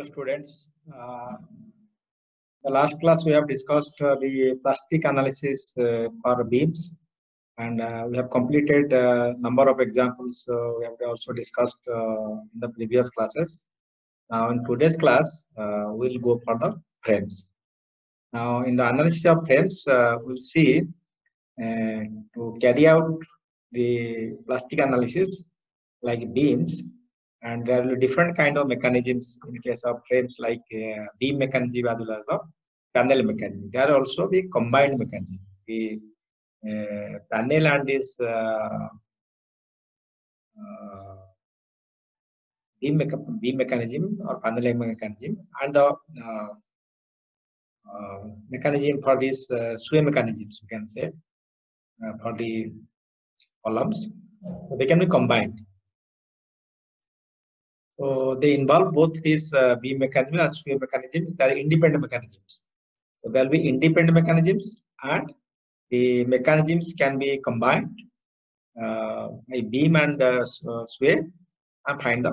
Hello students. The last class we have discussed the plastic analysis for beams, and we have completed number of examples we have also discussed in the previous classes. Now in today's class we'll go for the frames. Now in the analysis of frames we'll see to carry out the plastic analysis like beams, and there will be different kind of mechanisms in case of frames like beam mechanism as well as the panel mechanism. There are also the combined mechanism. The panel and this beam mechanism or panel mechanism, and the mechanism for this sway mechanisms, you can say, for the columns, they can be combined. So they involve both these beam mechanism and sway mechanism. They are independent mechanisms. So there will be independent mechanisms, and the mechanisms can be combined by beam and sway, and find the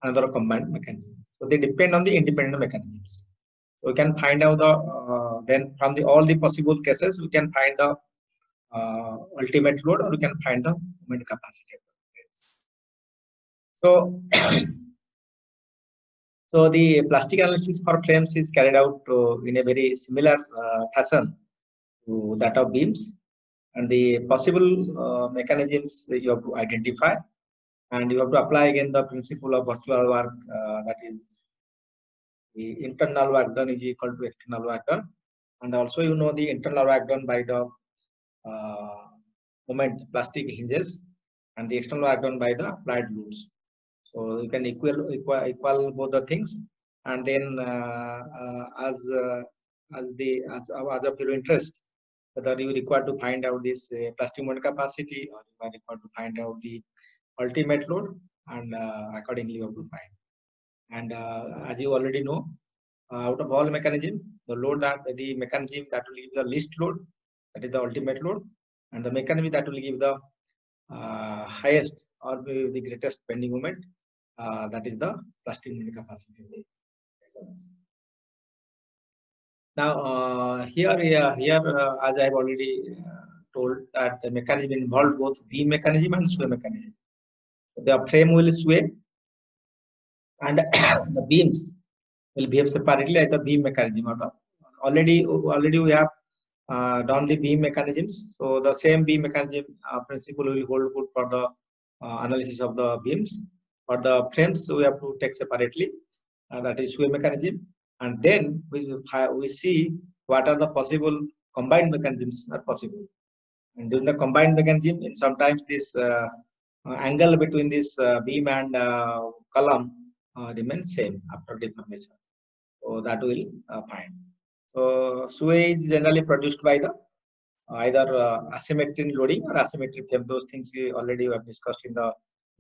another combined mechanism. So they depend on the independent mechanisms. So we can find out the then from the all the possible cases we can find the ultimate load, or we can find the moment capacity. So, so the plastic analysis for frames is carried out in a very similar fashion to that of beams, and the possible mechanisms you have to identify, and you have to apply again the principle of virtual work, that is the internal work done is equal to external work done, and also you know the internal work done by the moment plastic hinges, and the external work done by the applied loads. So you can equal both the things, and then as of your interest, whether you require to find out this plastic moment capacity, or you are required to find out the ultimate load, and accordingly you have to find. And as you already know, out of all mechanism, the mechanism that will give the least load, that is the ultimate load, and the mechanism that will give the highest or the greatest bending moment, that is the plastic moment capacity. Now here as I have already told, that the mechanism involved both beam mechanism and sway mechanism. The frame will sway, and the beams will behave separately like the beam mechanism. Or the already we have done the beam mechanisms, so the same beam mechanism principle will hold good for the analysis of the beams. For the frames we have to take separately, that is sway mechanism, and then we see what are the possible combined mechanisms are possible. And during the combined mechanism, sometimes this angle between this beam and column remains same after deformation. So that will find. So sway is generally produced by the either asymmetric loading or asymmetric frame. Those things we already have discussed in the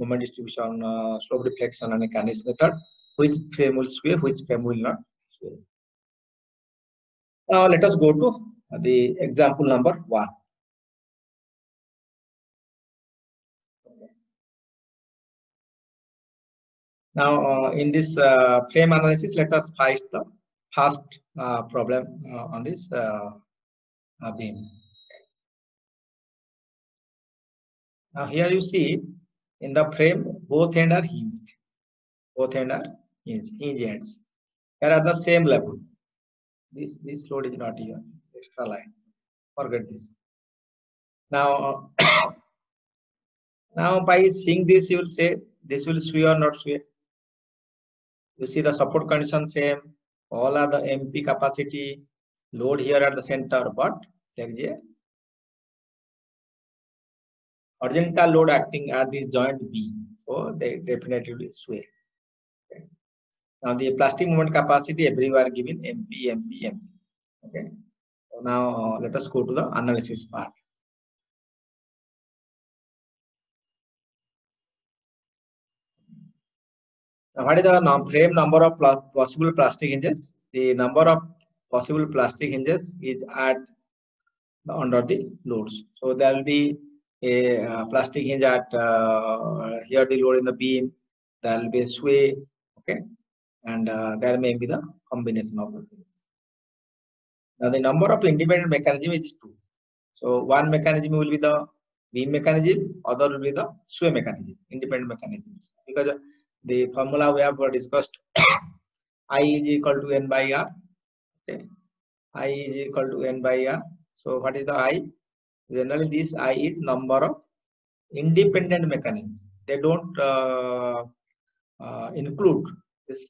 moment distribution, slope deflection, and mechanics method. Which frame will sway, which frame will not sway. Now let us go to the example number 1. Now in this frame analysis, let us find the first problem on this beam. Now here you see in the frame both ends are hinged. Both ends are hinge ends. Here are the same level. This load is not here. Extra line. Forget this. Now now by seeing this, you will say this will sway or not sway. You see the support condition same. All are the MP capacity. Load here at the center, but there is a horizontal load acting at this joint B, so they definitely will sway. Okay. Now the plastic moment capacity everywhere given MP, MP, MP. Okay. So now let us go to the analysis part. Now what is the frame number of possible plastic hinges? The number of possible plastic hinges is at under the loads. So there will be a plastic hinge at here the load in the beam. There will be a sway. Okay, and there may be the combination of the things. Now the number of independent mechanism is 2. So one mechanism will be the beam mechanism, other will be the sway mechanism, independent mechanisms. Because the formula we have discussed, I is equal to N by R. Okay. I is equal to N by R. So what is the I? Generally, this I is number of independent mechanisms. They don't include this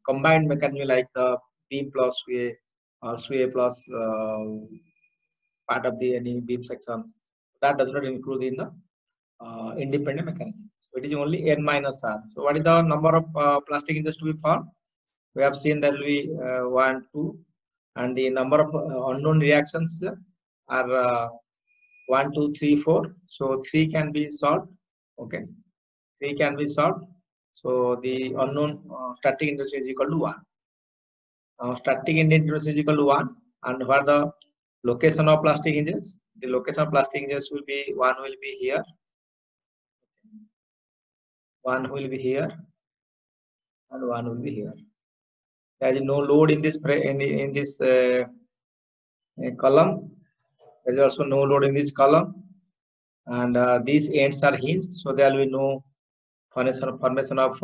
combined mechanism like the beam plus sway or sway plus part of the any beam section. That does not include in the independent mechanism. So it is only N minus R. So what is the number of plastic hinges to be found? We have seen that we 1, 2, and the number of unknown reactions are 1, 2, 3, 4. So 3 can be solved. Okay, 3 can be solved. So the unknown static interest is equal to 1. Static interest is equal to 1. And what the location of plastic hinges? The location of plastic hinges will be, one will be here, one will be here, and one will be here. There is no load in this column. There is also no load in this column, and these ends are hinged, so there will be no formation of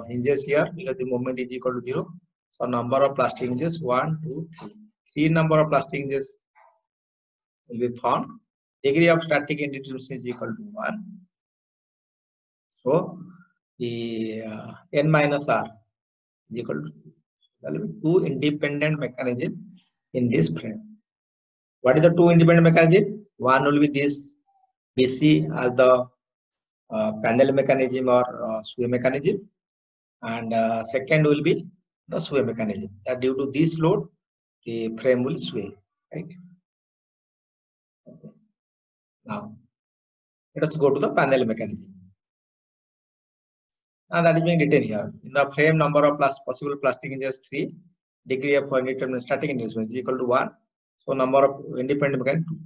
hinges here because the moment is equal to 0. So number of plastic hinges 1, 2, 3. 3 number of plastic hinges will be found. Degree of static independence is equal to 1. So the N minus R is equal to 2. There will be 2 independent mechanisms in this frame. What is the 2 independent mechanisms? One will be this BC as the panel mechanism or sway mechanism, and second will be the sway mechanism. That due to this load, the frame will sway. Right. Okay. Now let us go to the panel mechanism. Now that is being written here. In the frame, number of possible plastic hinges 3. Degree of indeterminate static independence is equal to 1. So number of independent mechanism 2.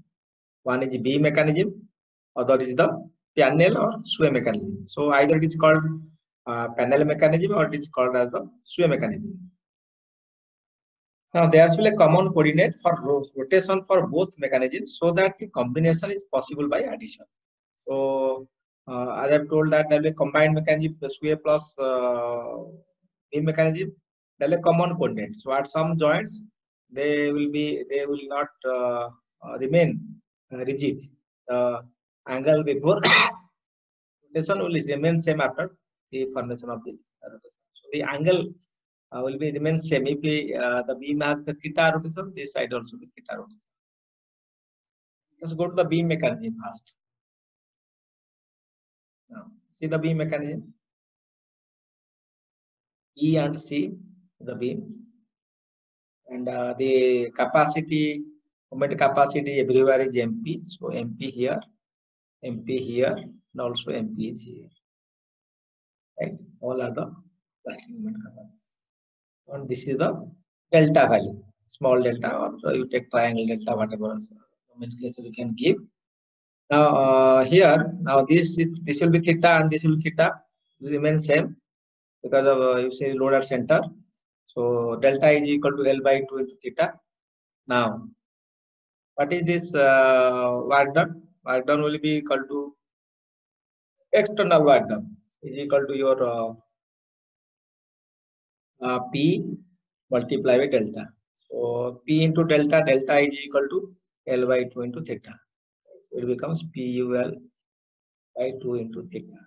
One is beam mechanism, other is the panel or sway mechanism. So either it is called panel mechanism or it is called as the sway mechanism. Now there will be a common coordinate for rotation for both mechanisms so that the combination is possible by addition. So as I have told that there will be a combined mechanism, the sway plus beam mechanism, there will be a common coordinate. So at some joints they will not remain rigid. The angle before rotation will remain same after the formation of the rotation. So the angle will be remain same if the beam has the theta rotation, this side also the theta rotation. Let's go to the beam mechanism first. Now see the beam mechanism. E and C, the beam, and the capacity, moment capacity everywhere is MP. So MP here, and also MP is here. Right? All are the plastic moment capacity. And this is the delta value, small delta, or you take triangle delta, whatever nomenclature you can give. Now here, now this will be theta and this will be theta, will remain same because of you see load at center. So delta is equal to L by 2 into theta. Now, what is this work done? Work done will be equal to external work done is equal to your P multiplied by delta. So P into delta, delta is equal to L by 2 into theta. It becomes PUL by 2 into theta.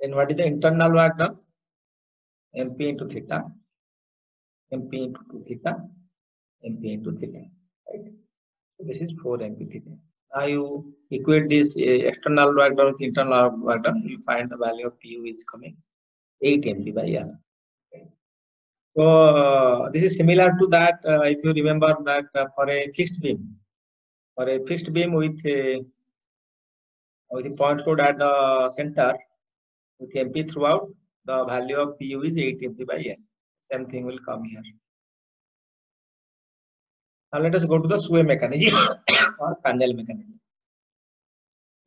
Then what is the internal work done? MP into theta, MP into 2 theta, MP into theta. Right? So this is 4 MP theta. Now you equate this external work done with internal work done, you find the value of PU is coming 8 MP by R. Okay. So this is similar to that if you remember that for a fixed beam with a point load at the center with MP throughout, the value of PU is 8 MP by N. Same thing will come here. Now let us go to the sway mechanism or panel mechanism.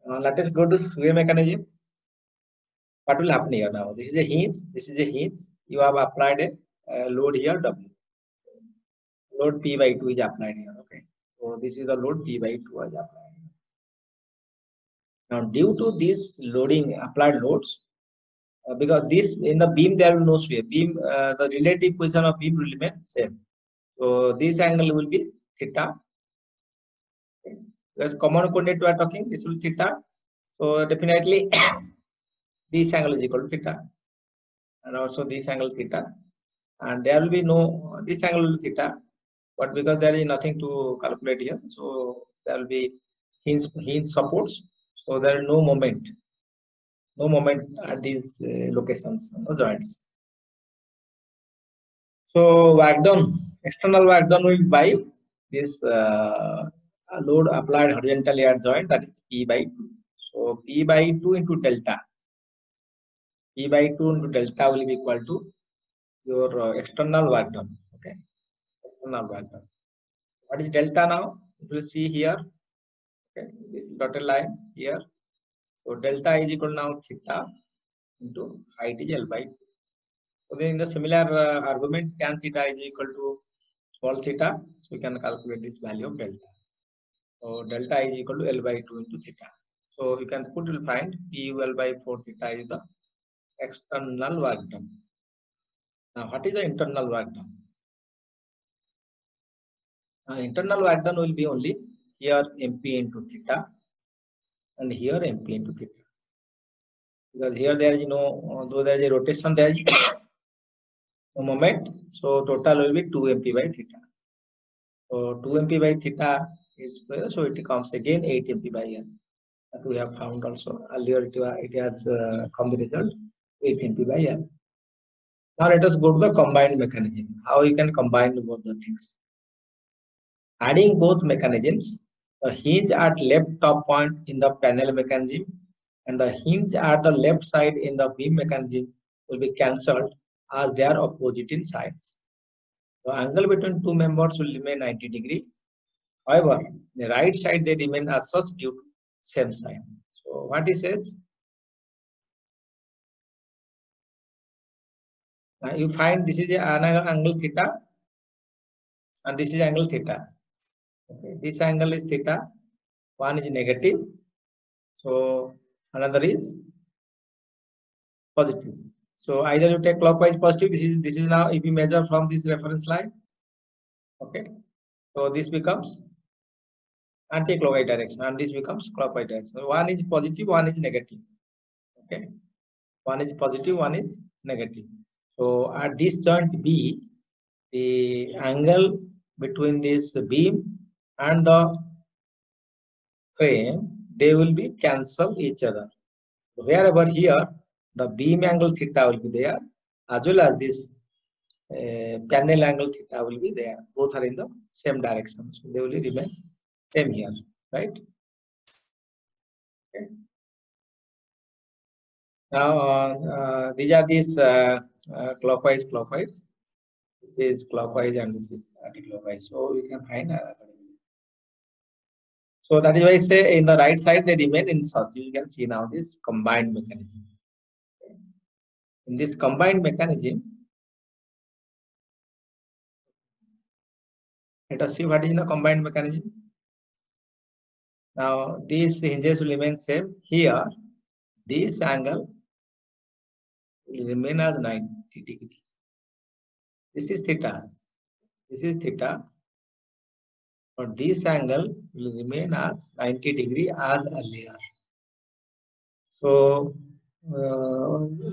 Let us go to sway mechanism. What will happen here now? This is a hinge. This is a hinge. you have applied a load here W. Load P by 2 is applied here. Okay. So this is the load P by 2 is applied. Now due to this loading applied loads, because this in the beam there will no sway. Beam the relative position of beam will remain same. So this angle will be theta. Okay. Because common coordinate we are talking, this will theta. So definitely this angle is equal to theta, and also this angle theta, and there will be no this angle will be theta, but because there is nothing to calculate here, so there will be hinge supports, so there is no moment at these locations, no joints. So work done, external work done will be by this load applied horizontally at joint, that is P by 2. So P by 2 into delta. P by 2 into delta will be equal to your external work done. Okay, external work done. What is delta now? You will see here. Okay, this dotted line here. So delta is equal now theta into height is L by 2. So then in the similar argument, tan theta is equal to small theta. So we can calculate this value of delta. So delta is equal to L by 2 into theta. So you can put, you'll find PU L by 4 theta is the external work done. Now what is the internal work done? Internal work done will be only here MP into theta and here MP into theta. Because here there is no, though there is a rotation, there is no moment. So total will be 2 MP by theta. So 2 MP by theta is, so it comes again 8 MP by L. That we have found also. Earlier it has come the result 8 MP by L. Now let us go to the combined mechanism. How you can combine both the things. Adding both mechanisms, the hinge at left top point in the panel mechanism and the hinge at the left side in the beam mechanism will be cancelled as they are opposite in sides. The angle between two members will remain 90 degree. However, the right side they remain as such due to same side. So what he says, you find this is an angle theta and this is angle theta. Okay. This angle is theta, one is negative, so another is positive. So either you take clockwise positive, this is now if you measure from this reference line, okay, so this becomes anti-clockwise direction and this becomes clockwise direction. So one is positive, one is negative. Okay, one is positive, one is negative. So at this joint B, the angle between this beam and the frame, they will be cancel each other. Wherever here the beam angle theta will be there, as well as this panel angle theta will be there. Both are in the same direction, so they will remain same here, right? Okay. Now these are these clockwise. This is clockwise and this is anti-clockwise. So we can find. So that is why I say in the right side they remain in such. You can see now this combined mechanism. In this combined mechanism, let us see what is the combined mechanism. Now these hinges will remain same. Here, this angle will remain as 90 degree. This is theta. This is theta. But this angle will remain as 90 degree as earlier. So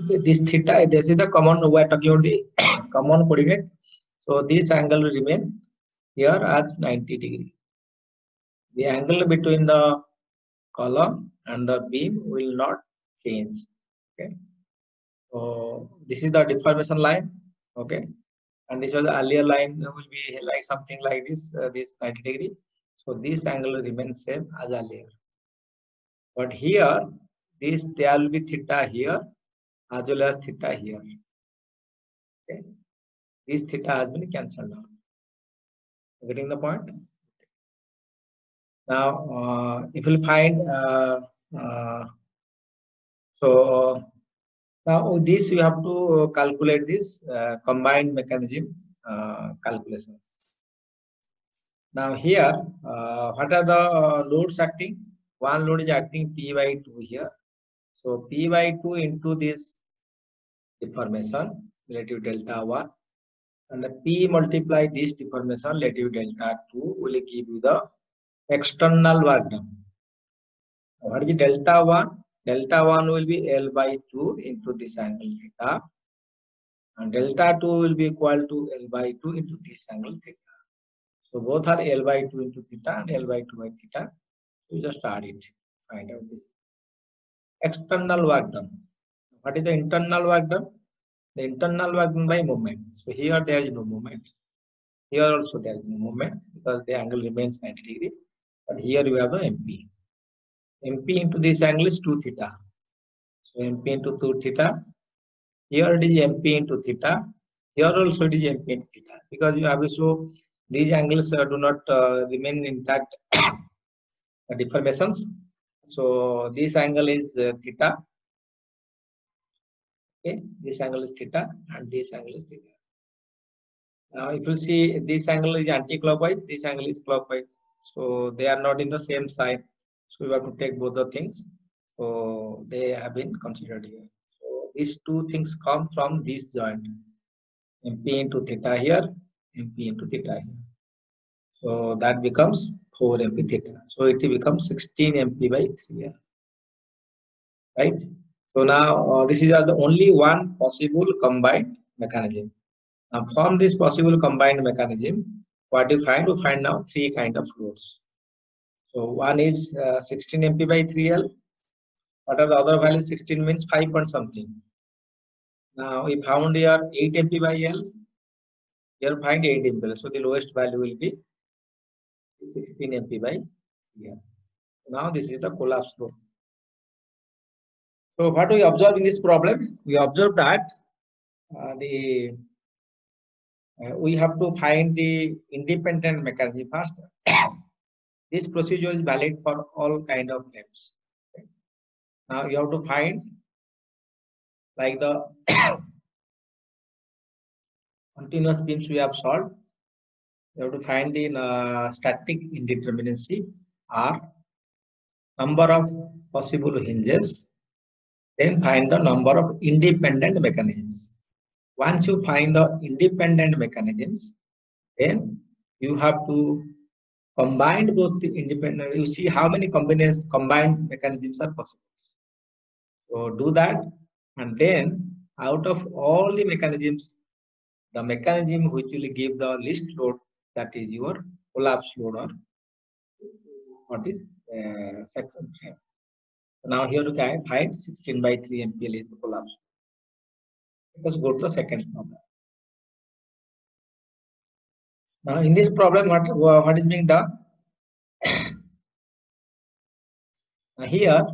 this theta, this is the common, we are talking about the common coordinate. So this angle will remain here as 90 degree. The angle between the column and the beam will not change. Okay. So this is the deformation line. Okay. And this was the earlier line will be like something like this, this 90 degree. So this angle remains same as earlier. But here, this there will be theta here as well as theta here. Okay. This theta has been cancelled out. Getting the point? Now, if you find so Now with this you have to calculate this combined mechanism calculations. Now here, what are the loads acting? One load is acting P by 2 here. So P by 2 into this deformation relative delta 1, and the P multiply this deformation relative delta 2 will give you the external work done. What is delta 1? Delta 1 will be L by 2 into this angle theta, and delta 2 will be equal to L by 2 into this angle theta. So both are L by 2 into theta and L by 2 by theta. You just add it, find out this external work done. What is the internal work done? The internal work done by moment. So here there is no moment. Here also there is no moment because the angle remains 90 degrees. But here you have the MP. MP into this angle is 2 theta. So MP into 2 theta. Here it is MP into theta. Here also it is MP into theta. Because you have to show these angles do not remain intact deformations. So this angle is theta. Okay, this angle is theta and this angle is theta. Now if you see this angle is anti-clockwise, this angle is clockwise. So they are not in the same side. So you have to take both the things. So they have been considered here. So these two things come from this joint. MP into theta here, MP into theta here. So that becomes 4 MP theta. So it becomes 16 MP by 3 here. Right? So now this is the only one possible combined mechanism. Now from this possible combined mechanism, what you find? We find now 3 kind of loads. So one is 16 MP by 3L. What are the other values? 16 means 5 point something. Now we found here 8 MP by L. Here find 8 MP. So the lowest value will be 16 MP by L. Now this is the collapse load. So what we observe in this problem? We observe that we have to find the independent mechanism first. This procedure is valid for all kind of frames. Okay. Now you have to find like the continuous beams we have solved. You have to find the static indeterminacy or number of possible hinges. Then find the number of independent mechanisms. Once you find the independent mechanisms, then you have to combine both the independent. You see how many combined mechanisms are possible. So do that, and then out of all the mechanisms, the mechanism which will give the least load, that is your collapse load, or what is section. Now here you can find 16 by 3 MPL is the collapse. Let us go to the second problem. Now in this problem, what is being done? Here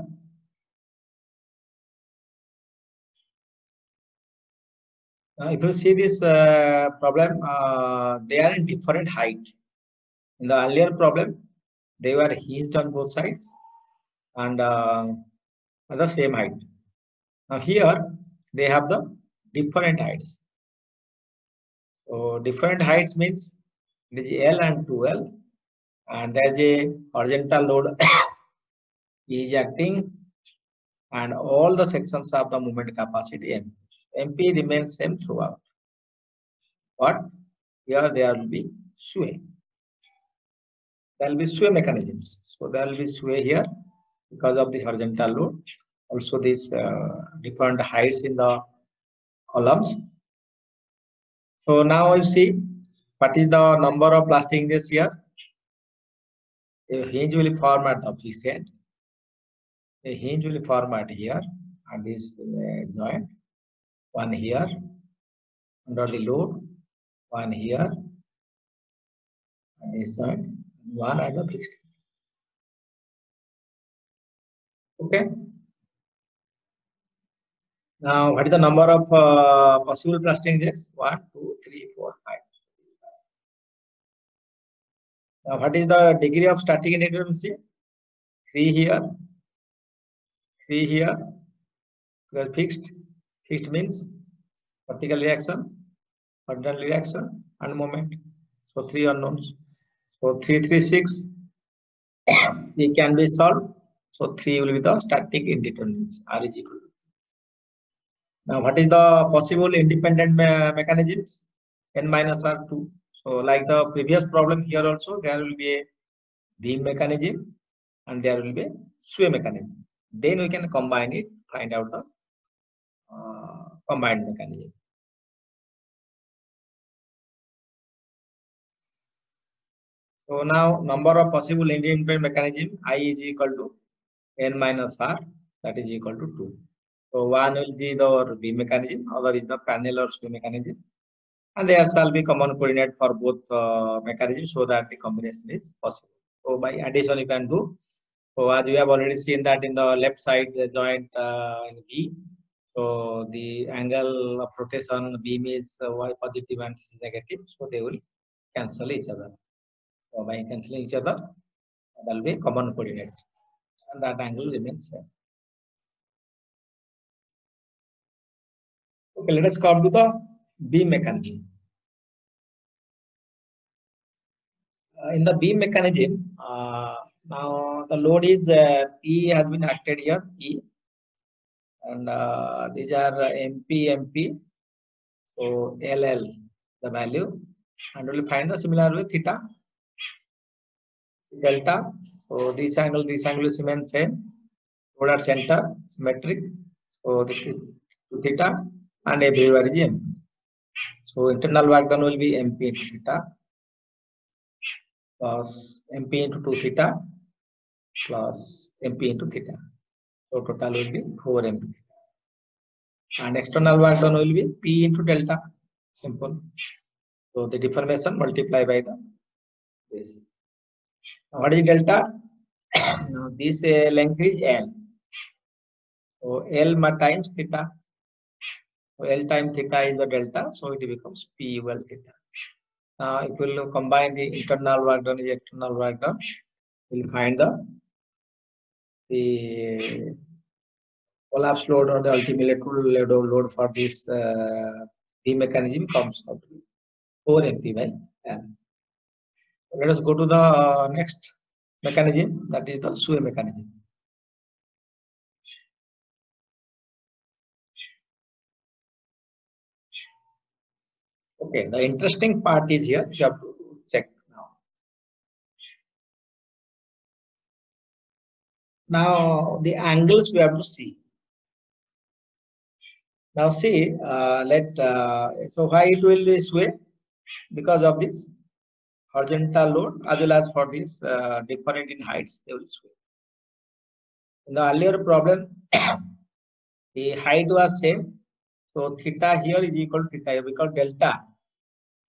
if you see this problem, they are in different height. In the earlier problem, they were hinged on both sides and at the same height. Now here they have the different heights. So different heights means it is L and 2L, and there is a horizontal load is acting, and all the sections of the moment capacity MP. MP remains same throughout. But here there will be sway. There will be sway mechanisms. So there will be sway here because of the horizontal load. Also these different heights in the columns. So now you see what is the number of plastic hinges here. A hinge will form at the fixed end. A hinge will form at here and this joint. One here under the load. One here and this joint. One at the fixed end. Okay. Now, what is the number of possible plastic hinges? 1, 2, 3, 4, 5. Now, what is the degree of static indeterminacy? 3 here, 3 here, well fixed Fixed means vertical reaction, horizontal reaction, and moment. So 3 unknowns. So 3, 3, 6. It can be solved. So 3 will be the static indeterminacy. R is equal to. Now, what is the possible independent mechanisms? N minus R 2. So, like the previous problem here also, there will be a beam mechanism and there will be a sway mechanism. Then we can combine it, find out the combined mechanism. So now number of possible independent mechanism I is equal to N minus R, that is equal to 2. So one will be the beam mechanism, other is the panel or sway mechanism. And there shall be common coordinate for both mechanisms so that the combination is possible. So by addition you can do. So as we have already seen that in the left side the joint in B. So the angle of rotation beam is y positive and this is negative. So they will cancel each other. So by cancelling each other, there will be common coordinate and that angle remains same. Okay, let us come to the beam mechanism. In the beam mechanism, now the load is P has been acted here, P, and these are MP, MP, so LL, the value, and we will find the similar with theta, delta. So this angle is same, load at center, symmetric. So this is theta, and everywhere is MP. So internal work done will be MP into theta plus MP into 2 theta plus MP into theta. So total will be 4 MP. And external work done will be P into delta. Simple. So the deformation multiply by the this. Now what is delta? Now this length is L. So L times theta. So L times theta is the delta. So it becomes P equal theta. Now if we will combine the internal work done with external work done, we will find the collapse load or the ultimate load for this beam mechanism comes out to be 4 MP by L. Let us go to the next mechanism, that is the sway mechanism. Okay, the interesting part is here, you have to check now. Now the angles we have to see. Now see, so why it will be sway? Because of this horizontal load as well as for this different in heights, they will sway. In the earlier problem, the height was same. So theta here is equal to theta because delta.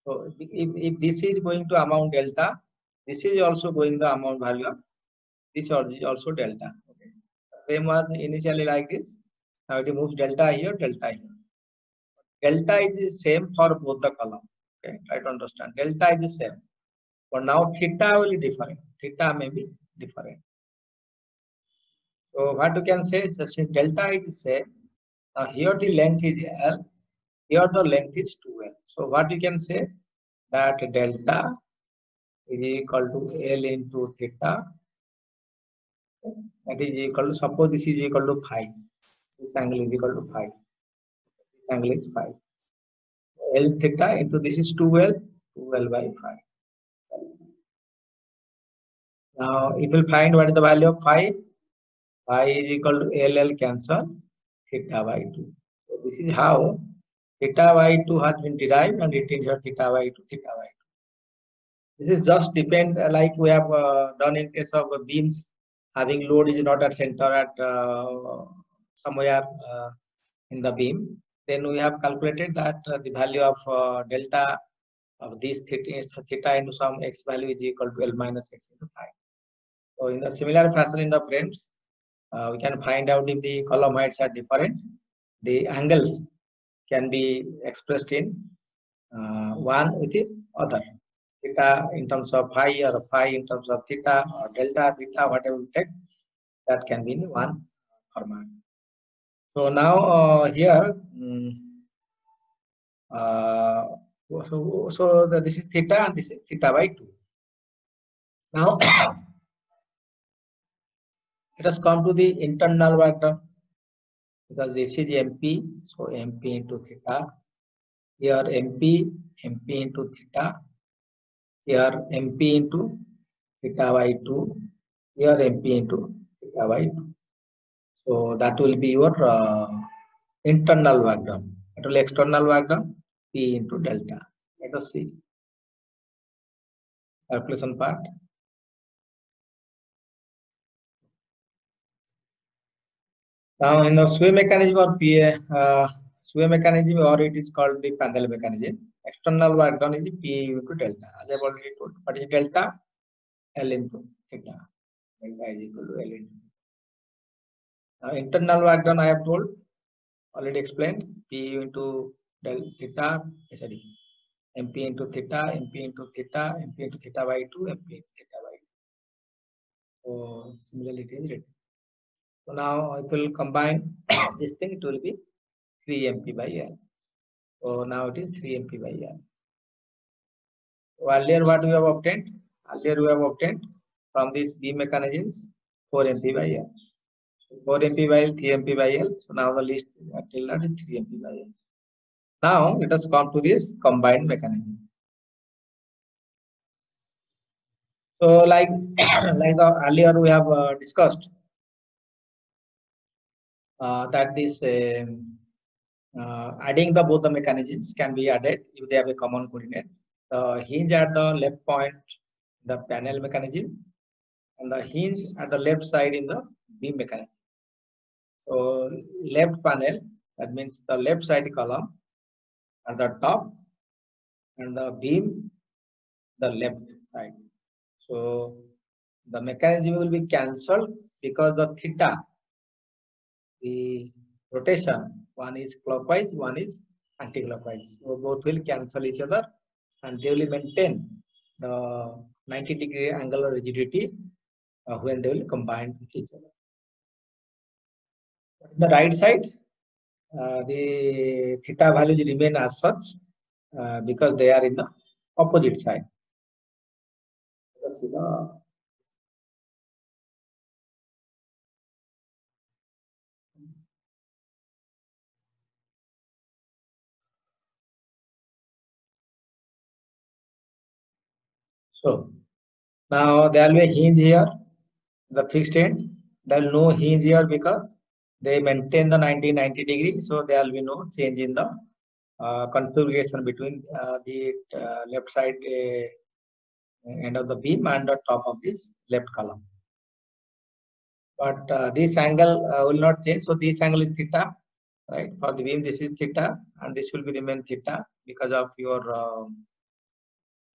So if this is going to amount delta, this is also going to amount value of this is also delta. Okay. Frame was initially like this. Now it moves delta here, delta here. Delta is the same for both the column. Okay, try to understand. Delta is the same. But now theta will be different. Theta may be different. So what you can say is since delta is the same, now here the length is L, here the length is 2L. So what you can say that delta is equal to L into theta. That is equal to, suppose this is equal to phi. This angle is equal to phi. This angle is phi. L theta into this is 2L, 2L by phi. Now it will find what is the value of phi. Phi is equal to LL cancel theta by 2. So this is how theta by 2 has been derived and written here theta by 2, theta by 2. This is just depend like we have done in case of beams having load is not at center at somewhere in the beam. Then we have calculated that the value of delta of this theta into some x value is equal to L minus x into phi. So in the similar fashion in the frames, we can find out if the column heights are different. The angles can be expressed in one with the other. Theta in terms of phi or phi in terms of theta or delta, beta, whatever we take, that can be in one format. So now here, this is theta and this is theta by 2. Now let us come to the internal work done, because this is MP, so MP into theta. Here MP into theta. Here MP into theta by 2. Here MP into theta by 2. So that will be your internal work done. That will external work done, P into delta. Let us see calculation part. Now in the sway mechanism or sway mechanism, or it is called the panel mechanism, external work done is P into delta. As I have already told, what is delta? L into theta. Delta is equal to L into. Now internal work done I have told, already explained, P into delta theta, sorry, MP into theta, MP into theta, MP into theta by 2, MP into theta by 2. So similarly it is written. So now if we will combine this thing, it will be 3 MP by L. So now it is 3 MP by L. So earlier what we have obtained? Earlier we have obtained from these beam mechanisms 4 MP by L. So 4 MP by L, 3 MP by L. So now the list till that is 3 MP by L. Now let us come to this combined mechanism. So like earlier we have discussed that this adding the both the mechanisms can be added if they have a common coordinate. The hinge at the left point, the panel mechanism, and the hinge at the left side in the beam mechanism. So left panel, that means the left side column at the top, and the beam the left side. So the mechanism will be cancelled because the theta, the rotation, one is clockwise, one is anti-clockwise. So both will cancel each other and they will maintain the 90-degree angular rigidity when they will combine with each other. On the right side, the theta values remain as such because they are in the opposite side. Let's see the so now there will be a hinge here, the fixed end. There will no hinge here because they maintain the 90 degree, so there will be no change in the configuration between the left side end of the beam and the top of this left column. But this angle will not change, so this angle is theta, right? For the beam, this is theta, and this will be remain theta because of your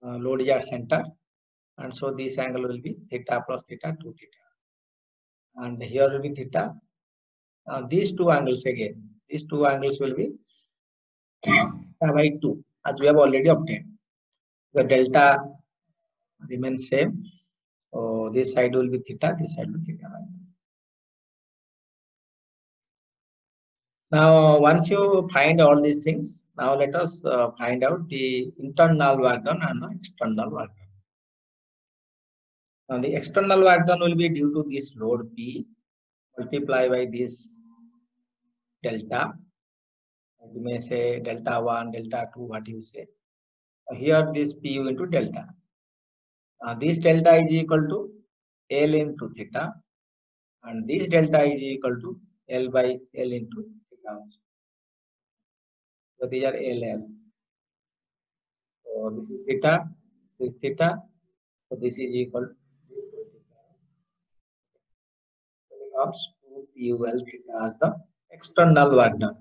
load yard center, and so this angle will be theta plus theta 2 theta, and here will be theta. These two angles again, these two angles will be theta by 2, as we have already obtained. The delta remains same, so this side will be theta, this side will be theta by 2. Now, once you find all these things, now let us find out the internal work done and the external work done. Now, the external work done will be due to this load P multiplied by this delta. You may say delta 1, delta 2, what you say. Here this Pu into delta. This delta is equal to L into theta, and this delta is equal to L by L into theta also. So these are LL. So this is theta, this is theta. So this is equal to of 2 PUL theta as the external work done.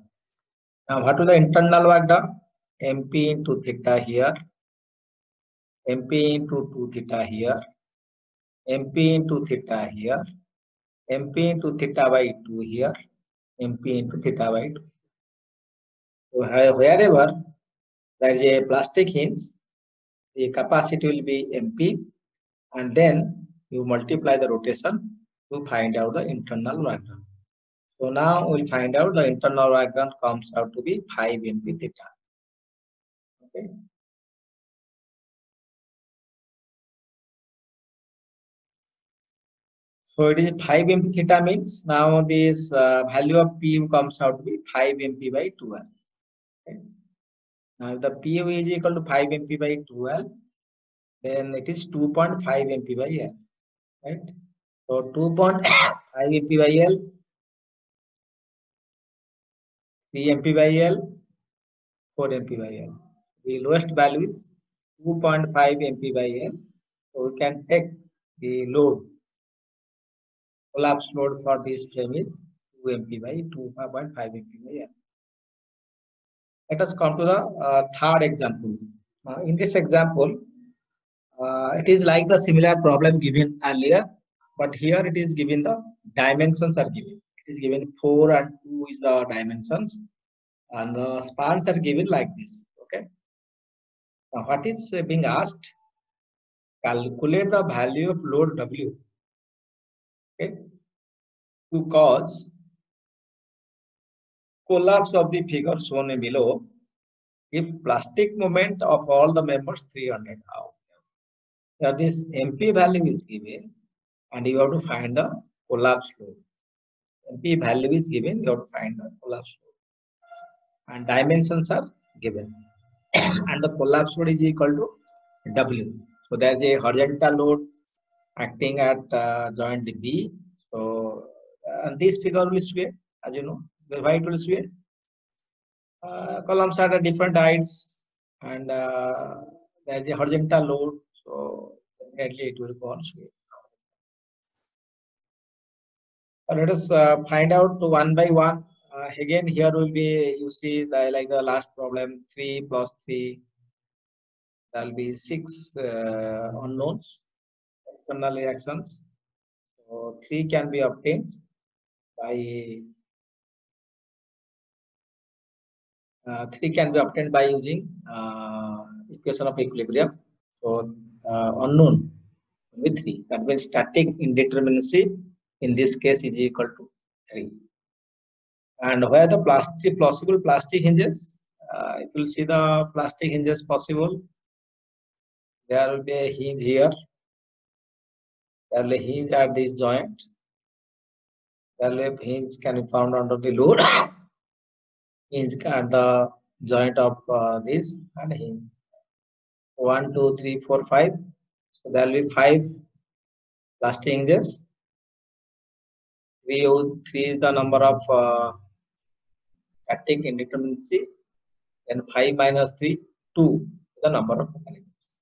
Now, what is the internal work done? MP into theta here, MP into 2 theta here, MP into theta here, MP into theta by 2 here, MP into theta by 2. So wherever there is a plastic hinge, the capacity will be MP, and then you multiply the rotation to find out the internal work done. So now we'll find out the internal work done comes out to be 5 MP theta. Okay. So it is 5 MP theta means now this value of PU comes out to be 5 MP by 12. Okay. Now if the PU is equal to 5 MP by 12, then it is 2.5 MP by L. Right. So 2.5 MP by L, 3 MP by L, 4 MP by L. The lowest value is 2.5 MP by L. So we can take the load, collapse load for this frame is 2 MP by 2.5 MP by L. Let us come to the third example. In this example, it is like the similar problem given earlier, but here it is given the dimensions are given. It is given 4 and 2 is the dimensions, and the spans are given like this. Okay. Now what is being asked? Calculate the value of load W. Okay, to cause collapse of the figure shown below if plastic moment of all the members 300 out. Now this MP value is given and you have to find the collapse load. MP value is given, you have to find the collapse load. And dimensions are given. And the collapse load is equal to W. So there is a horizontal load acting at joint B. So this figure will sway, as you know, why it will sway. Columns are at different heights and there is a horizontal load, so definitely it will go on sway. Let us find out one by one. Again, here will be, you see, like the last problem, 3 plus 3, there will be 6 unknowns, external reactions. So 3 can be obtained by 3 can be obtained by using equation of equilibrium. So unknown with 3, that means static indeterminacy in this case is equal to 3. And where the possible plastic hinges, if you see the plastic hinges possible, there will be a hinge here, there will be a hinge at this joint, there will be a hinge can be found under the load, hinge at the joint of this and hinge. 1, 2, 3, 4, 5. So there will be 5 plastic hinges. 3 is the number of static indeterminacy. Then 5 minus 3, 2 the number of mechanisms.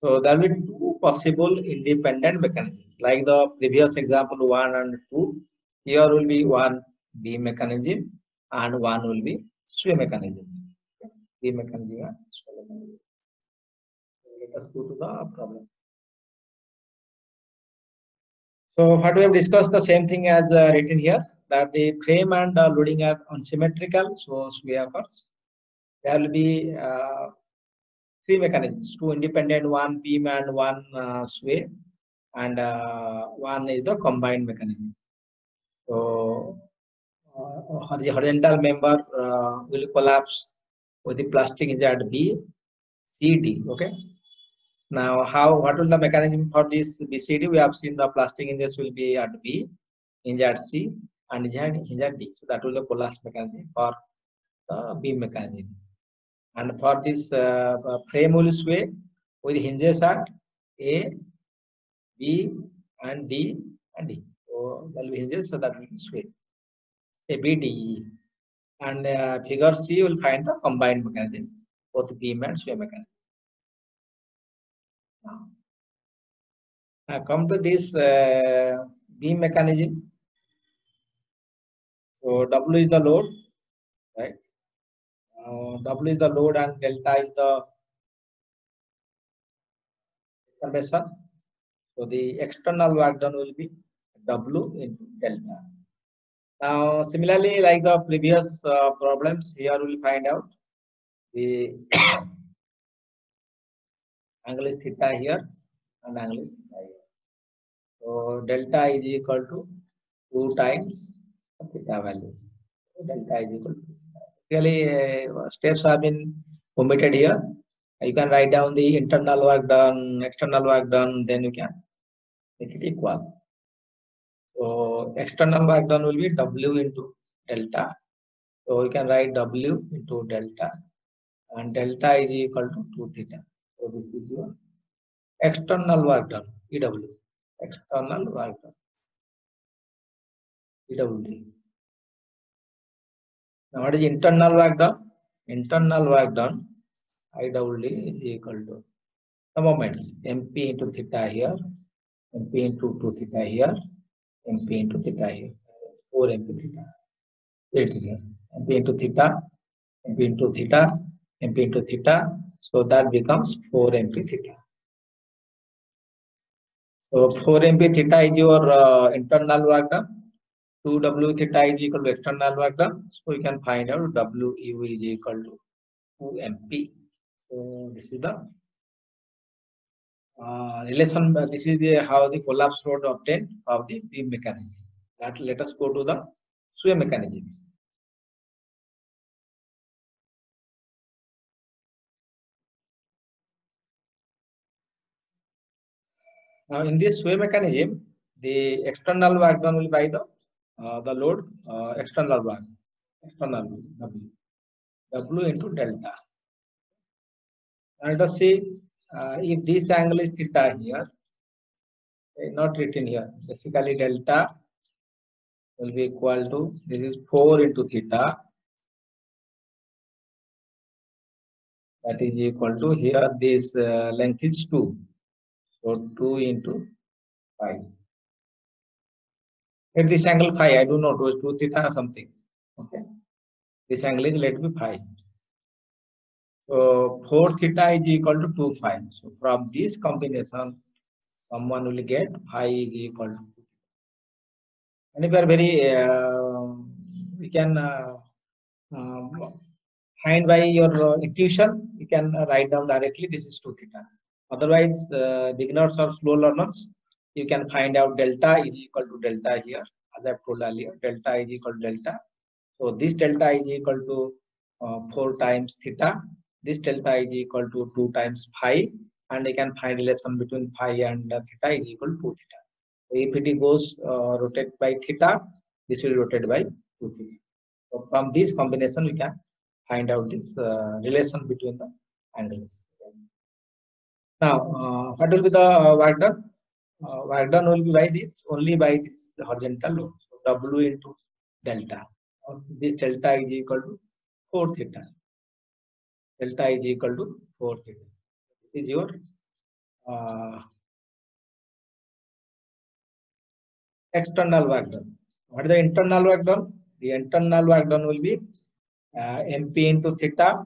So there will be 2 possible independent mechanisms. Like the previous example 1 and 2, here will be 1 beam mechanism and 1 will be sway mechanism. Beam mechanism and sway mechanism. Let us go to the problem. So what we have discussed the same thing as written here, that the frame and loading are unsymmetrical, so sway occurs. There will be 3 mechanisms, 2 independent, 1 beam and 1 sway, and 1 is the combined mechanism. So the horizontal member will collapse with the plastic is at B, C, D. Okay. Now, what will the mechanism for this BCD? We have seen the plastic hinges will be at B, hinge at C, and hinge at D. So that will be the collapse mechanism for the beam mechanism. And for this frame will sway with hinges at A, B, and D and D. So there will be hinges, so that will sway A, B, D, E. And figure C will find the combined mechanism, both beam and sway mechanism. Now come to this beam mechanism. So W is the load, right? W is the load and delta is the deformation. So the external work done will be W into delta. Now similarly, like the previous problems, here we will find out the angle is theta here and angle is theta here. So delta is equal to 2 times theta value. Delta is equal to. Really, steps have been omitted here. You can write down the internal work done, external work done, then you can make it equal. So external work done will be W into delta. So you can write W into delta, and delta is equal to 2 theta. So this is your external work done, EW. External work done, EWD. Now what is internal work done? Internal work done, IWD is equal to the moments, MP into theta here, MP into 2 theta here, MP into theta here, 4 MP theta. MP into theta, MP into theta, MP into theta. So that becomes 4 MP theta. So 4 MP theta is your internal work done. 2 W theta is equal to external work done. So you can find out WU is equal to 2 MP. So this is the relation. This is how the collapse load obtained of the beam mechanism. Let us go to the sway mechanism. Now in this sway mechanism, the external work done will by the load external work, external W, W into delta. Let us see if this angle is theta here, not written here. Basically, delta will be equal to, this is 4 into theta, that is equal to, here this length is 2. So 2 into 5. Let this angle phi, I do not know, it was 2 theta or something. Okay. This angle is, let me phi. So 4 theta is equal to 2 phi. So from this combination, someone will get phi is equal to 2. And if you are very, we can find by your intuition, you can write down directly this is 2 theta. Otherwise, beginners or slow learners, you can find out delta is equal to delta here. As I've told earlier, delta is equal to delta. So this delta is equal to 4 times theta. This delta is equal to 2 times phi. And you can find relation between phi and theta is equal to 2 theta. So if it goes rotate by theta, this will rotate by 2 theta. So from this combination, we can find out this relation between the angles. Now, what will be the work done? Work done will be by this, only by this horizontal load. So W into delta. This delta is equal to 4 theta. Delta is equal to 4 theta. This is your external work done. What is the internal work done? The internal work done will be MP into theta,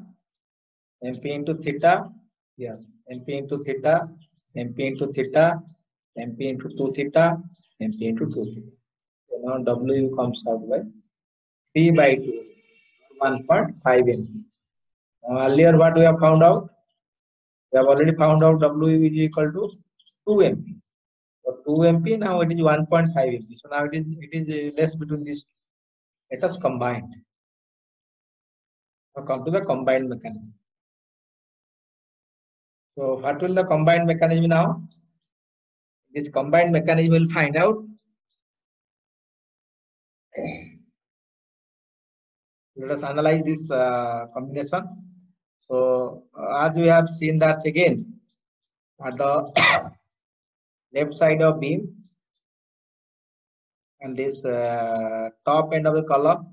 MP into theta, here, MP into theta, MP into theta, MP into 2 theta, MP into 2 theta. So now W comes out by 3 by 2, 1.5 MP. Earlier what we have found out? We have already found out W is equal to 2 MP. So 2 MP, now it is 1.5 MP. So now it is less between these. Let us combine. Now come to the combined mechanism. So what will the combined mechanism now? This combined mechanism will find out. Let us analyze this combination. So as we have seen that again, at the left side of beam and this top end of the column,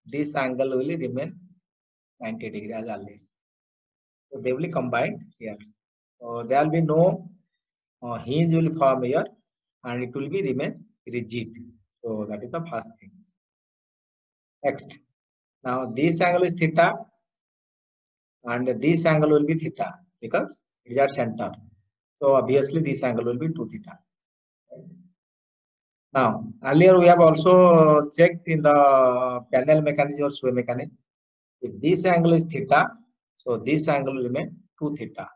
this angle will remain 90 degrees as earlier. So they will be combined here. So there will be no hinge will form here and it will be remain rigid. So that is the first thing. Next. Now this angle is theta and this angle will be theta because it is at center. So obviously this angle will be 2 theta. Now earlier we have also checked in the panel mechanism or sway mechanism. If this angle is theta, so this angle will remain 2 theta.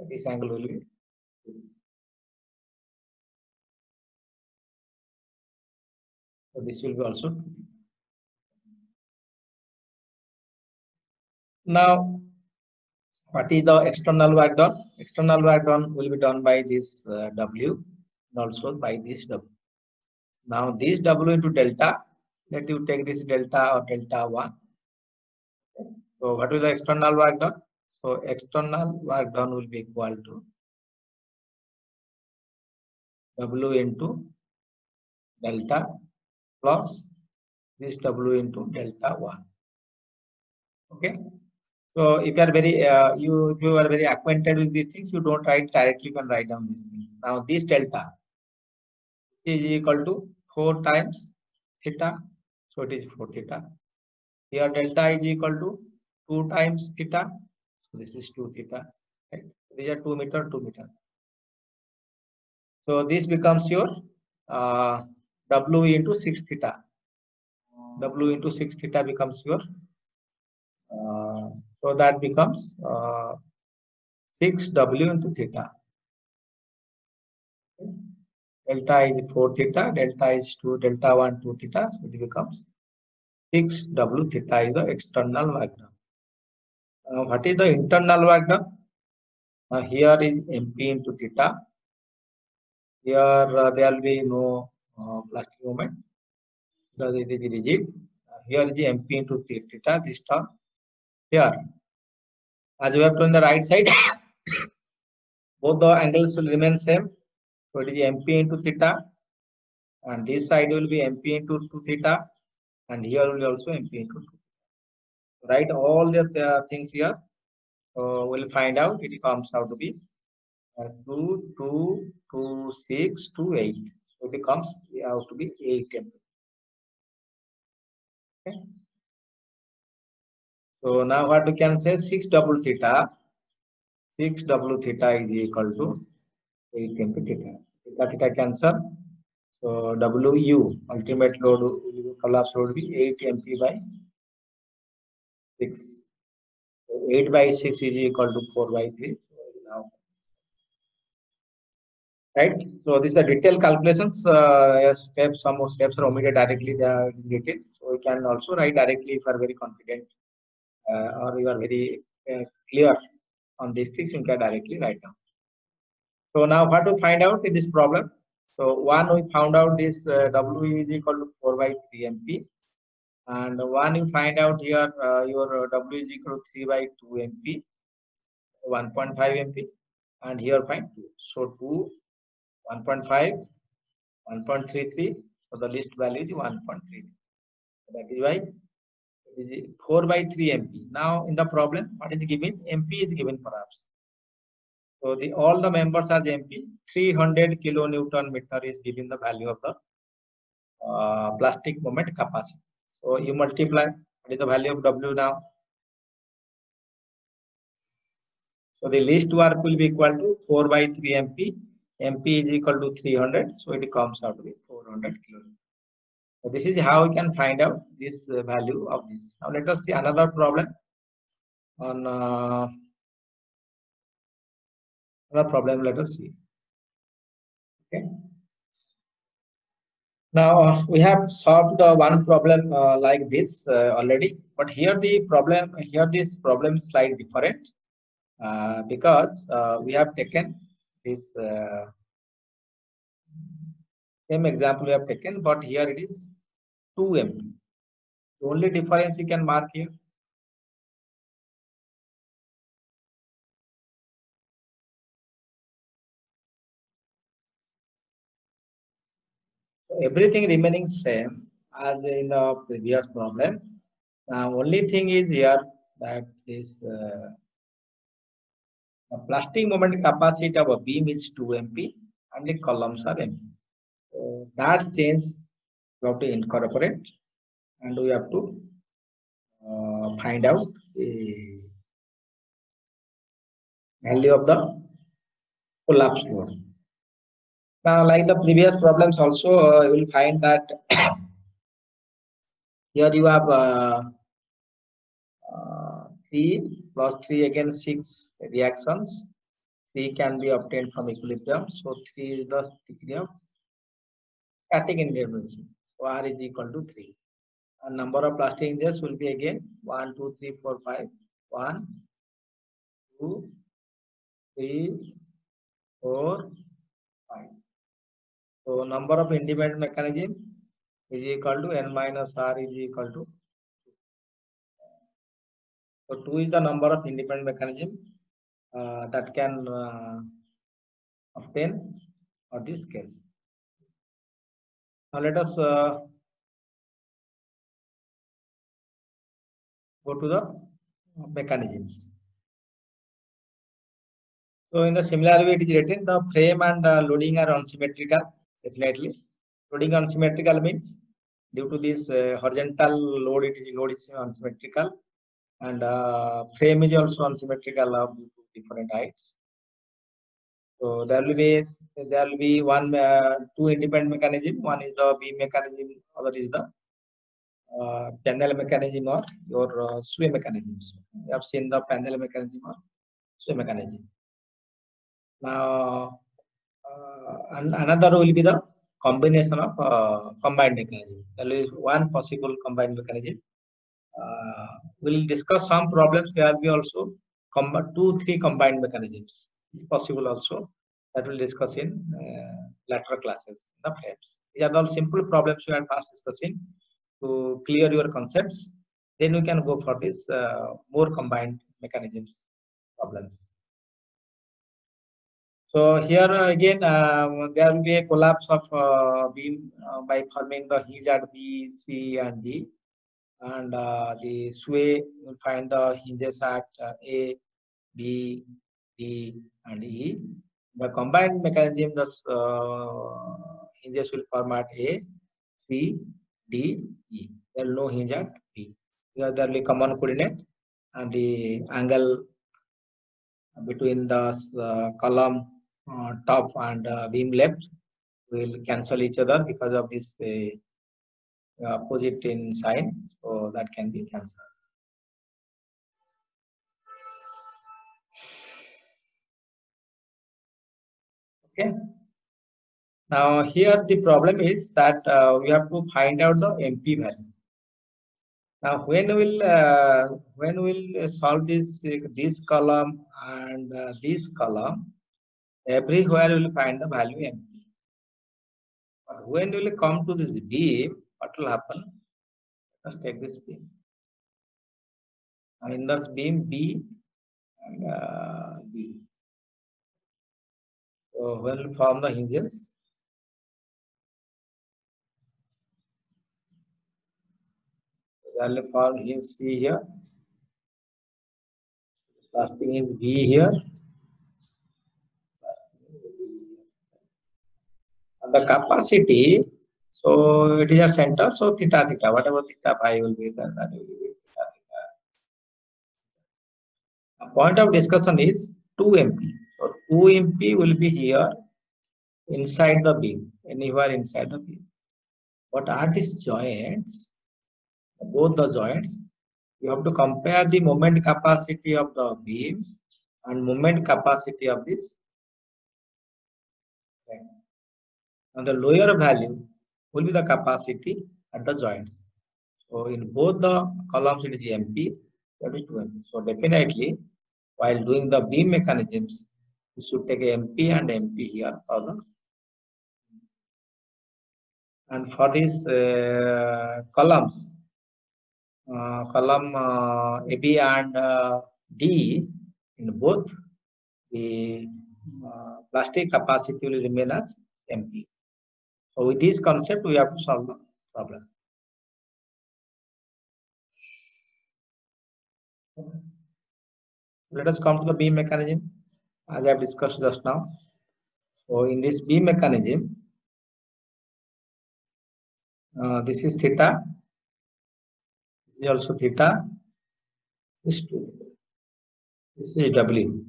This angle will be this. So this will be also 2 theta. Now, what is the external work done? External work done will be done by this W and also by this W. Now this W into delta, let you take this delta or delta 1. So what is the external work done? So external work done will be equal to W into delta plus this W into delta 1. Okay. So if you are very if you are very acquainted with these things, you don't write directly, you can write down these things. Now this delta is equal to 4 times theta, so it is 4 theta. Here delta is equal to 2 times theta, so this is 2 theta. Right? These are 2 meter, 2 meter. So this becomes your W into 6 theta. W into 6 theta becomes your so that becomes 6W into theta. Okay. Delta is 4 theta, delta is 2, delta 1, 2 theta, so it becomes 6W theta is the external work done. What is the internal work done? Here is MP into theta. Here there will be no plastic moment because it is rigid. Here is MP into theta, this term. Here, as we have done the right side, both the angles will remain same. So it is MP into theta, and this side will be MP into 2 theta, and here will be also MP into 2. Write all the things here. We'll find out. It comes out to be 2, 2, 2, 6, 2, 8. So it comes out to be 8 MP. Okay. So now what we can say, 6W theta. 6W theta is equal to 8 MP theta. Theta theta cancel. So WU ultimate load collapse load will be 8 MP by 6. So 8 by 6 is equal to 4 by 3. Now, right. So these are detailed calculations. Steps, some more steps are omitted directly. They are detailed. So you can also write directly if you are very confident or you are very clear on these things. You can directly write down. So now what to find out in this problem? So one, we found out this W is equal to 4 by 3 MP. And one, you find out here your W is equal to 3 by 2 MP, 1.5 MP. And here find 2. So 2, 1.5, 1.33. So the list value is 1.33. So that is why it is 4 by 3 MP. Now in the problem, what is given? MP is given perhaps. So all the members as MP, 300 kilonewton meter is given the value of the plastic moment capacity. So you multiply, what is the value of W now? So the least work will be equal to 4 by 3 MP. MP is equal to 300. So it comes out to be 400 kilonewton. So this is how we can find out this value of this. Now let us see another problem on another problem. Let us see. Okay. Now we have solved one problem like this already, but here the problem, here this problem is slightly different because we have taken this same example we have taken, but here it is 2 MP. The only difference you can mark here. So everything remaining same as in the previous problem. Only thing is here that this plastic moment capacity of a beam is 2 MP and the columns are MP. So that change we have to incorporate and we have to find out the value of the collapse load. Now, like the previous problems also, you will find that here you have 3 plus 3 again 6 reactions. 3 can be obtained from equilibrium. So 3 is the degree of static inertia. So R is equal to 3. And number of plastic hinges will be again 1, 2, 3, 4, 5. 1, 2, 3, 4, 5. So number of independent mechanism is equal to n minus r is equal to 2. So 2 is the number of independent mechanism that can obtain for this case. Now let us go to the mechanisms. So in the similar way it is written, the frame and loading are unsymmetrical. Definitely, loading unsymmetrical means due to this horizontal load, load is unsymmetrical, and frame is also unsymmetrical of different heights. So there will be one two independent mechanism. One is the beam mechanism, other is the panel mechanism or your sway mechanisms. You have seen the panel mechanism or sway mechanism. Now another will be the combination of combined mechanism. There is one possible combined mechanism. We'll discuss some problems where we also 2-3 combined mechanisms. It's possible also. That will discuss in later classes. The frames. These are all simple problems we are first discussing to clear your concepts. Then we can go for this more combined mechanisms problems. So here again there will be a collapse of beam by forming the hinge at B, C, and D, and the sway will find the hinges at A, B, D, and E. The combined mechanism, the hinges will form at A, C, D, E. There is no hinge at B. Here there will be common coordinate, and the angle between the column top and beam left will cancel each other because of this opposite in sign, so that can be cancelled. Okay. Now here the problem is that we have to find out the MP value. Now when we'll solve this column and this column, everywhere we'll find the value MP. But when we'll come to this beam, what will happen? Let's take this beam. Now in this beam B and B. So we'll form the hinges. We'll form hinge C here. Starting is B here. And the capacity, so it is a center, so theta theta, whatever theta phi will be there, that will be theta theta. The point of discussion is 2 MP. So 2 MP will be here inside the beam, anywhere inside the beam. What are these joints? Both the joints, you have to compare the moment capacity of the beam and moment capacity of this. Okay. And the lower value will be the capacity at the joints. So in both the columns it is MP, that is 2 MP. So definitely while doing the beam mechanisms, you should take MP and MP here for the. And for these columns, column AB and D, in both the plastic capacity will remain as MP. So with this concept, we have to solve the problem. Let us come to the beam mechanism, as I have discussed just now. So in this beam mechanism, this is theta, this is also theta, this is W.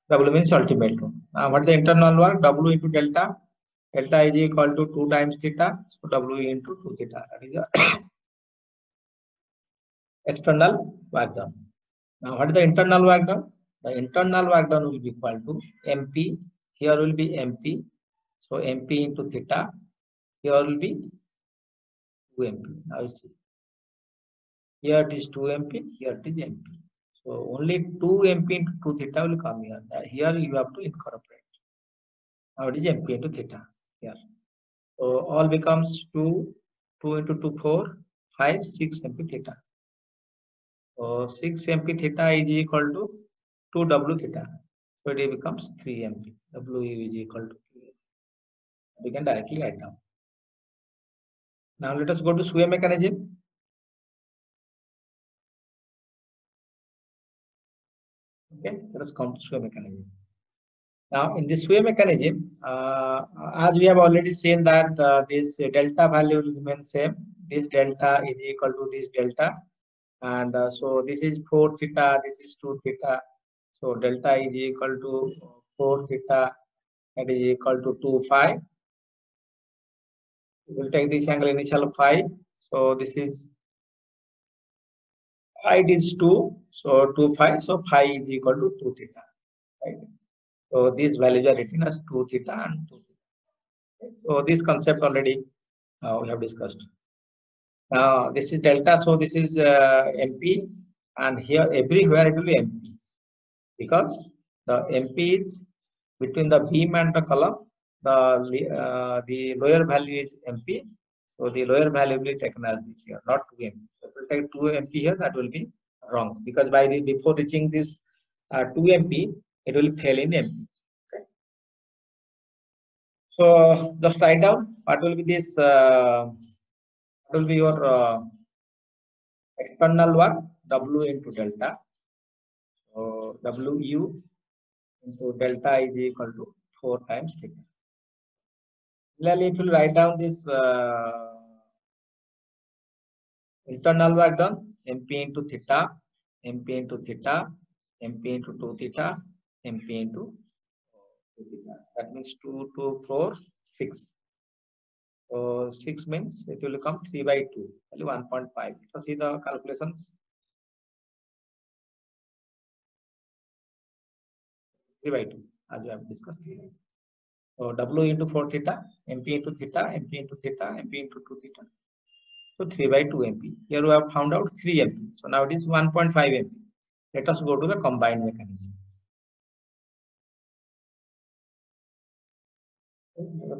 W means ultimate load. Now what is the internal work? W into delta. Delta is equal to 2 times theta, so W into 2 theta. That is the external work done. Now what is the internal work done? The internal work done will be equal to MP. Here will be MP. So MP into theta. Here will be 2 MP. Now you see. Here it is 2 MP, here it is MP. So only 2 MP into 2 theta will come here. Here you have to incorporate. Now it is MP into theta here. So all becomes 2, 2 into 2, 4, 5, 6 MP theta. So 6 MP theta is equal to 2 W theta. So it becomes 3 MP. W is equal to 3. We can directly write down. Now let us go to Sway mechanism. Okay, let us come to Sway mechanism. Now in the Sway mechanism, as we have already seen that this delta value will remain same. This delta is equal to this delta, and so this is 4 theta, this is 2 theta. So delta is equal to 4 theta, that is equal to 2 phi. We will take this angle initial phi. So this is height is 2, so 2 phi. So phi is equal to 2 theta. Right? So these values are written as 2 theta and 2 theta. So this concept already we have discussed. Now this is delta, so this is MP, and here everywhere it will be MP, because the MP is between the beam and the column. The lower value is MP, so the lower value will be taken as this here, not 2 MP. So if we take 2 MP here, that will be wrong, because before reaching this 2 MP, it will fail in MP. Okay. So just write down what will be this. What will be your external work? W into delta. So WU into delta is equal to 4 times theta. Similarly, if you write down this internal work done, MP into theta, MP into theta, MP into 2 theta, MP into 2 theta. That means 2, 2, 4, 6. So 6 means it will become 3 by 2, only 1.5. So see the calculations. 3 by 2, as we have discussed. So W into 4 theta, MP into theta, MP into theta, MP into 2 theta. So 3 by 2 MP. Here we have found out 3 MP. So now it is 1.5 MP. Let us go to the combined mechanism.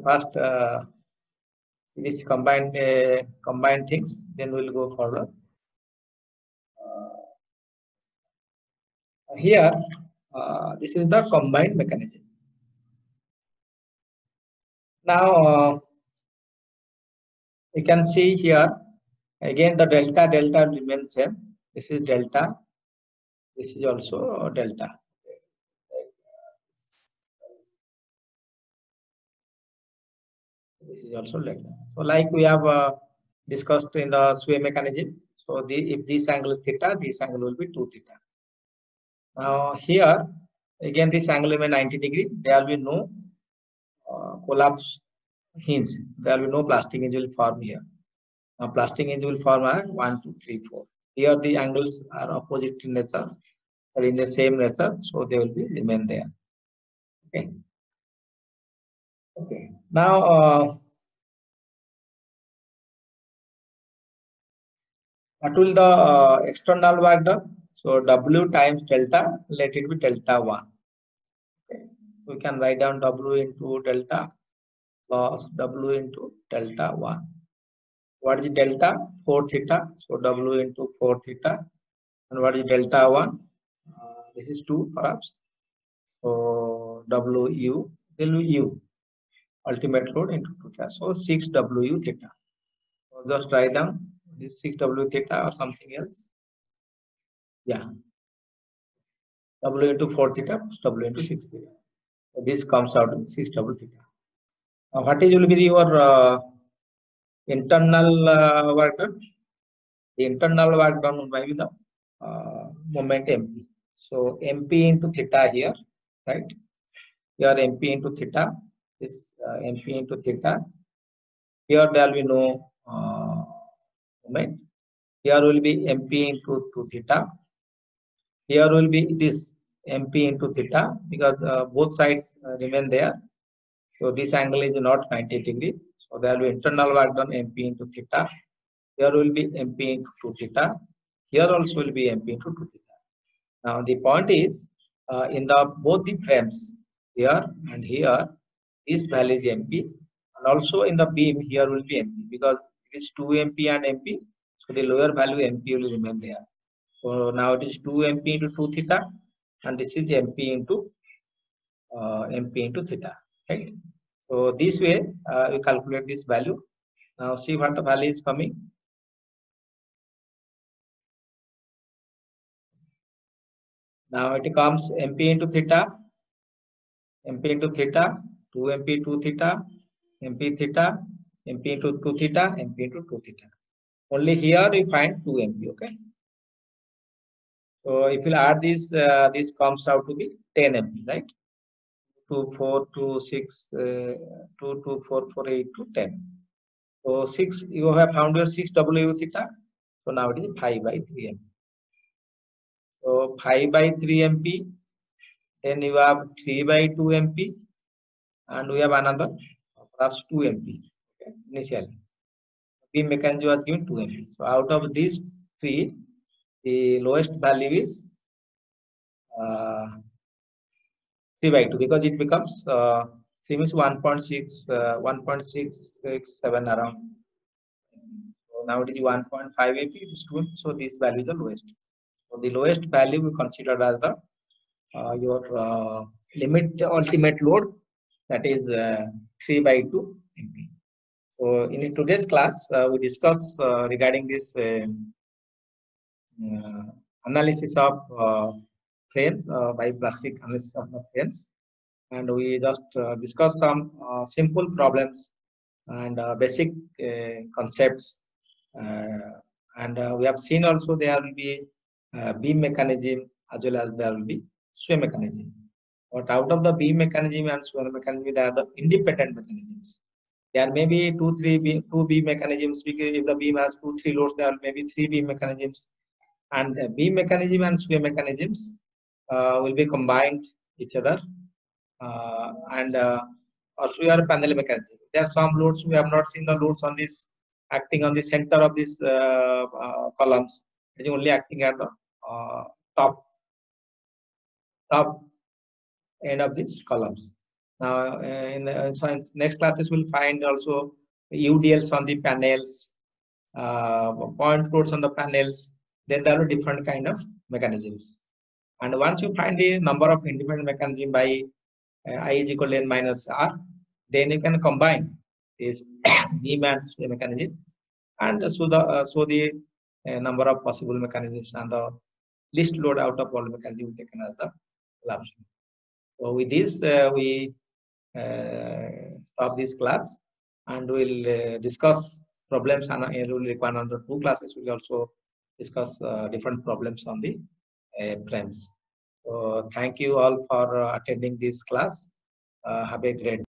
First, this combined things, then we'll go further. Here, this is the combined mechanism. Now, you can see here, again the delta remains same. This is delta. This is also delta. This is also delta. So like we have discussed in the Sway mechanism. So if this angle is theta, this angle will be 2 theta. Now here, again this angle will be 90 degree. There will be no collapse hinge. There will be no plastic hinge will form here. Now plastic hinge will form at 1, 2, 3, 4. Here the angles are opposite in nature, or in the same nature, so they will be remain there. Okay. Okay. Now what will the external work done? So W times delta, let it be delta 1. Okay. We can write down W into delta plus W into delta 1. What is delta? 4 theta. So W into 4 theta. And what is delta 1? This is 2 perhaps. So WU, then U, ultimate load into 2 theta. So 6WU theta. So just write down this 6W theta or something else. Yeah. W into 4 theta plus W into 6 theta. So this comes out to 6W theta. Now what is will be your internal work done? The internal work done by the moment MP. So MP into theta here, right? Here MP into theta, this MP into theta. Here there will be no moment. Here will be MP into 2 theta. Here will be this MP into theta, because both sides remain there. So this angle is not 90 degree. So there will be internal work done MP into theta. Here will be MP into 2 theta. Here also will be MP into 2 theta. Now the point is, in the both the frames, here and here, this value is MP, and also in the beam here will be MP, because it is 2 MP and MP, so the lower value MP will remain there. So now it is 2 MP into 2 theta, and this is MP into theta, right? So this way we calculate this value. Now see what the value is coming. Now it comes MP into theta, 2 MP 2 theta, MP theta, MP into 2 theta, MP into 2 theta. Only here we find 2 MP, okay? So if you add this, this comes out to be 10 MP, right? 2, 4, 2, 6, 2, 2, 4, 4, 8 to 10. So 6, you have found your 6 W theta. So now it is 5 by 3 MP. So 5 by 3 MP. Then you have 3 by 2 MP. And we have another perhaps 2 MP, okay, initially. Beam mechanism was given 2 MP. So out of these 3, the lowest value is 3 by 2, because it becomes 3 means 1.6, 1.667 around. So now it is 1.5 AP, it is 2, so this value is the lowest. So the lowest value we considered as the your limit ultimate load, that is 3 by 2 MP. So in today's class, we discuss regarding this analysis of frames, by plastic analysis of the frames, and we just discuss some simple problems and basic concepts, and we have seen also there will be beam mechanism as well as there will be sway mechanism. But out of the beam mechanism and sway mechanism, there are the independent mechanisms. There may be two beam mechanisms, because if the beam has 2-3 loads, there may be 3 beam mechanisms, and the beam mechanism and sway mechanisms will be combined each other, and also we are panel mechanism. There are some loads we have not seen the loads on this acting on the center of this columns. It is only acting at the top end of these columns. Now, in the science, next classes we'll find also UDLs on the panels, point loads on the panels. Then there are different kind of mechanisms. And once you find the number of independent mechanism by I is equal to n minus r, then you can combine this beam and sway mechanism, and so the number of possible mechanisms and the least load out of all mechanism taken as the option. So with this, we stop this class, and we'll discuss problems, and we'll require another 2 classes. We'll also discuss different problems on the frames. So thank you all for attending this class. Have a great day.